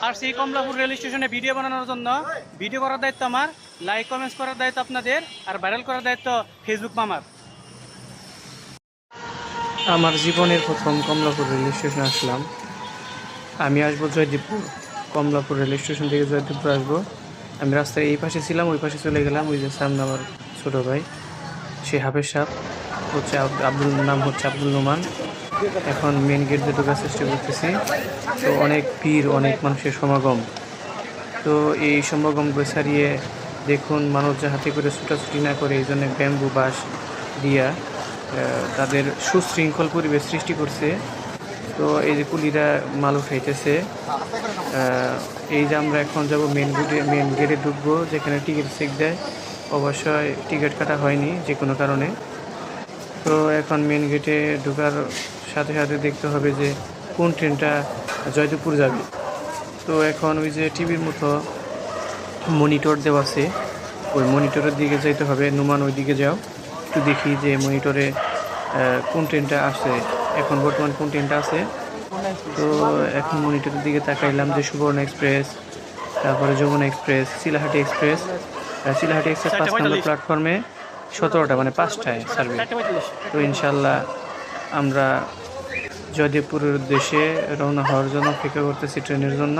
আর সেই কমলাপুর রেল স্টেশনে ভিডিও বানানোর জন্য ভিডিও করার দায়িত্ব আমার, লাইক কমেন্টস করার দায়িত্ব আপনাদের, আর ভাইরাল করার দায়িত্ব ফেসবুক মামার। আমার জীবনের প্রথম কমলাপুর রেল স্টেশনে আসলাম। আমি আসবো জয়দেবপুর, কমলাপুর রেল স্টেশন থেকে জয়দেবপুর আসবো। আমি রাস্তায় এই পাশে ছিলাম, ওই পাশে চলে গেলাম। ওই যে সামনে আমার ছোটো ভাই, সে হাফেজ সাহেব হচ্ছে, নাম হচ্ছে আব্দুল নোমান। এখন মেন গেট দিয়ে ঢোকার চেষ্টা করতেছি। তো অনেক ভিড়, অনেক মানুষের সমাগম। তো এই সমাগমকে ছাড়িয়ে দেখুন মানুষ হাতে করে ছুটাছুটি না করে এই জন্য ব্যাম্বু বাঁশ দিয়া তাদের সুশৃঙ্খল পরিবেশ সৃষ্টি করছে। তো এই যে কুলিরা মাল উঠাইতেছে। এই যে আমরা এখন যাব মেন গেটে ঢুকবো, যেখানে টিকিট চেক দেয়। অবশ্যই টিকিট কাটা হয়নি যে কোনো কারণে। তো এখন মেন গেটে ঢোকার সাথে সাথে দেখতে হবে যে কোন ট্রেনটা জয়দেবপুর যাবে। তো এখন ওই যে টিভির মতো মনিটর দেওয়া আছে, ওই মনিটরের দিকে যাইতে হবে। নুমান ওই দিকে যাও, একটু দেখি যে মনিটরে কোন ট্রেনটা আসে, এখন বর্তমান কোন ট্রেনটা আছে। তো এখন মনিটরের দিকে তাকাইলাম যে সুবর্ণ এক্সপ্রেস, তারপরে Jamuna express, Chilahati express. Chilahati express 5 নম্বর প্ল্যাটফর্মে 17টা, মানে 5টায় ছাড়বে। তো ইনশাল্লাহ আমরা জয়দেবপুরের উদ্দেশ্যে রওনা হওয়ার জন্য অপেক্ষা করতেছি ট্রেনের জন্য।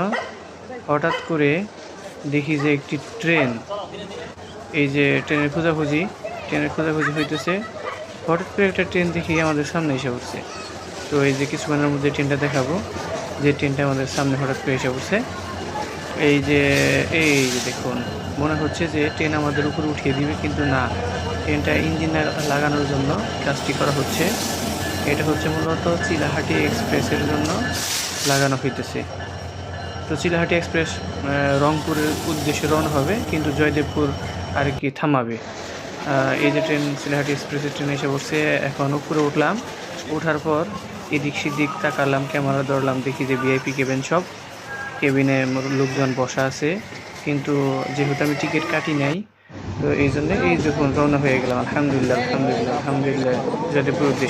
হঠাৎ করে দেখি যে একটি ট্রেন, এই যে ট্রেনের খোঁজাখুঁজি হইতেছে। হঠাৎ করে একটা ট্রেন দেখি আমাদের সামনে এসে পড়ছে। তো এই যে কিছুক্ষণের মধ্যে ট্রেনটা দেখাবো, যে ট্রেনটা আমাদের সামনে হঠাৎ করে এসে পড়ছে। এই যে দেখুন, মনে হচ্ছে যে ট্রেন আমাদের উপরে উঠিয়ে দিবে, কিন্তু না, ট্রেনটা ইঞ্জিন লাগানোর জন্য কাজটি করা হচ্ছে। এটা হচ্ছে মূলত চিলাহাটি এক্সপ্রেসের জন্য লাগানো হইতেছে। তো চিলাহাটি এক্সপ্রেস রংপুরের উদ্দেশ্যে রওনা হবে, কিন্তু জয়দেবপুর আর কি থামাবে। এই যে ট্রেন, চিলাহাটি এক্সপ্রেসের ট্রেন এসে পড়ছে। এখন উপরে উঠলাম, ওঠার পর এদিক সেদিক তাকালাম, ক্যামেরা ধরলাম, দেখি যে ভিআইপি কেবিন, সব কেবিনে লোকজন বসা আছে, কিন্তু যেহেতু আমি টিকিট কাটি নাই, তো এই জন্য এই যখন রওনা হয়ে গেলাম। আলহামদুলিল্লাহ, জয়দেবপুর উদ্দেশ্যে।